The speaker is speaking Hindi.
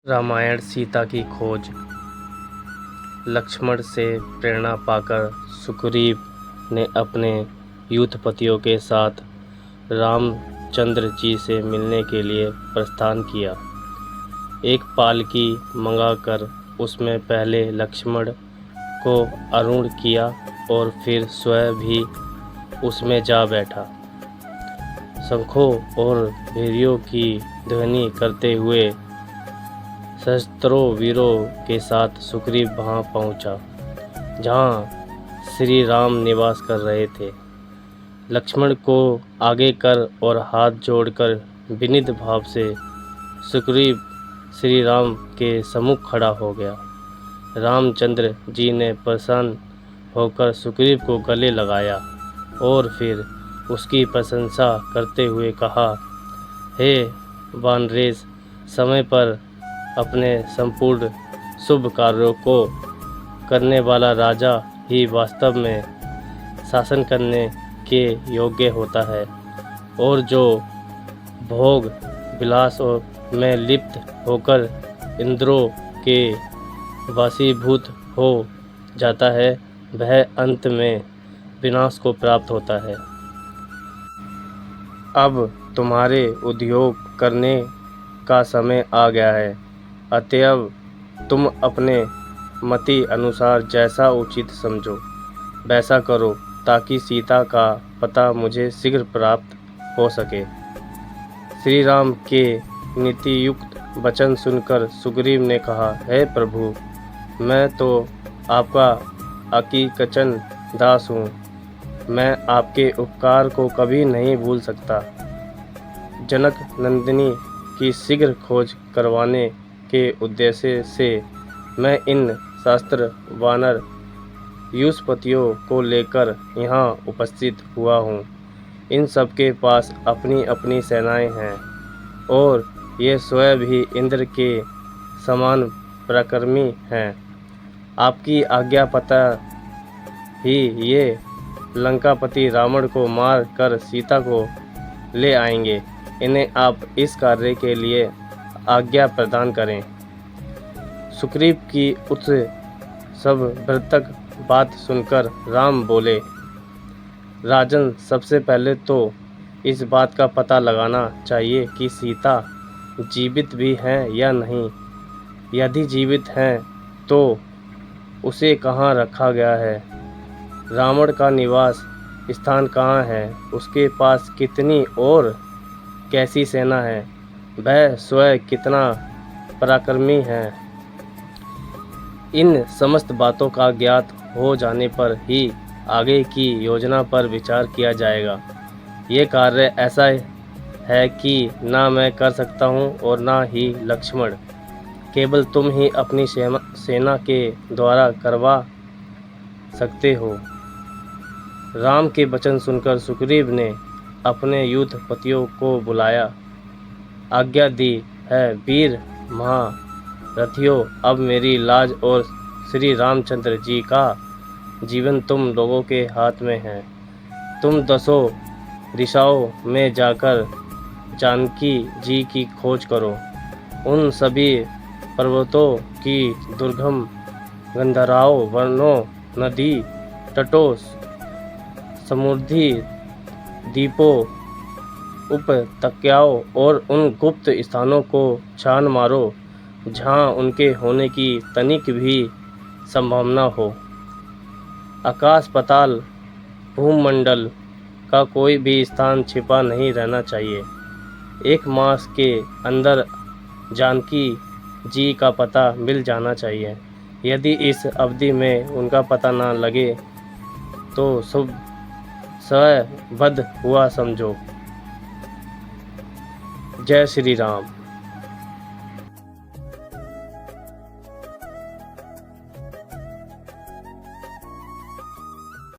रामायण सीता की खोज। लक्ष्मण से प्रेरणा पाकर सुग्रीव ने अपने यूथपतियों के साथ रामचंद्र जी से मिलने के लिए प्रस्थान किया। एक पालकी मंगाकर उसमें पहले लक्ष्मण को आरूढ़ किया और फिर स्वयं भी उसमें जा बैठा। शंखों और भेरियों की ध्वनि करते हुए सहस्त्रों वीरों के साथ सुग्रीव वहां पहुंचा, जहां श्री राम निवास कर रहे थे। लक्ष्मण को आगे कर और हाथ जोड़कर विनीत भाव से सुग्रीव श्री राम के सम्मुख खड़ा हो गया। रामचंद्र जी ने प्रसन्न होकर सुग्रीव को गले लगाया और फिर उसकी प्रशंसा करते हुए कहा, हे वानरेश, समय पर अपने संपूर्ण शुभ कार्यों को करने वाला राजा ही वास्तव में शासन करने के योग्य होता है, और जो भोग विलास में लिप्त होकर इंद्रों के वशीभूत हो जाता है, वह अंत में विनाश को प्राप्त होता है। अब तुम्हारे उद्योग करने का समय आ गया है, अतएव तुम अपने मति अनुसार जैसा उचित समझो वैसा करो, ताकि सीता का पता मुझे शीघ्र प्राप्त हो सके। श्री राम के नीतियुक्त वचन सुनकर सुग्रीव ने कहा, हे प्रभु, मैं तो आपका अकीकचन दास हूँ। मैं आपके उपकार को कभी नहीं भूल सकता। जनक नंदिनी की शीघ्र खोज करवाने के उद्देश्य से मैं इन शास्त्र वानर यूथपतियों को लेकर यहाँ उपस्थित हुआ हूँ। इन सब के पास अपनी अपनी सेनाएं हैं और ये स्वयं भी इंद्र के समान पराक्रमी हैं। आपकी आज्ञा पता ही ये लंकापति रावण को मार कर सीता को ले आएंगे। इन्हें आप इस कार्य के लिए आज्ञा प्रदान करें। सुग्रीव की उस सब व्रतक बात सुनकर राम बोले, राजन, सबसे पहले तो इस बात का पता लगाना चाहिए कि सीता जीवित भी हैं या नहीं। यदि जीवित हैं तो उसे कहाँ रखा गया है, रावण का निवास स्थान कहाँ है, उसके पास कितनी और कैसी सेना है, वह स्वयं कितना पराक्रमी है। इन समस्त बातों का ज्ञात हो जाने पर ही आगे की योजना पर विचार किया जाएगा। ये कार्य ऐसा है कि ना मैं कर सकता हूँ और ना ही लक्ष्मण, केवल तुम ही अपनी सेना के द्वारा करवा सकते हो। राम के वचन सुनकर सुग्रीव ने अपने यूथपतियों को बुलाया, आज्ञा दी है, वीर महारथियों, अब मेरी लाज और श्री रामचंद्र जी का जीवन तुम लोगों के हाथ में है। तुम 10 दिशाओं में जाकर जानकी जी की खोज करो। उन सभी पर्वतों की दुर्गम गंधराओं, वनों, नदी तटों, समुद्री द्वीपों, उपत्यकाओं और उन गुप्त स्थानों को छान मारो जहाँ उनके होने की तनिक भी संभावना हो। आकाश, पाताल, भूमंडल का कोई भी स्थान छिपा नहीं रहना चाहिए। 1 मास के अंदर जानकी जी का पता मिल जाना चाहिए। यदि इस अवधि में उनका पता न लगे तो शुभ स्वयं वध हुआ समझो। जय श्री राम।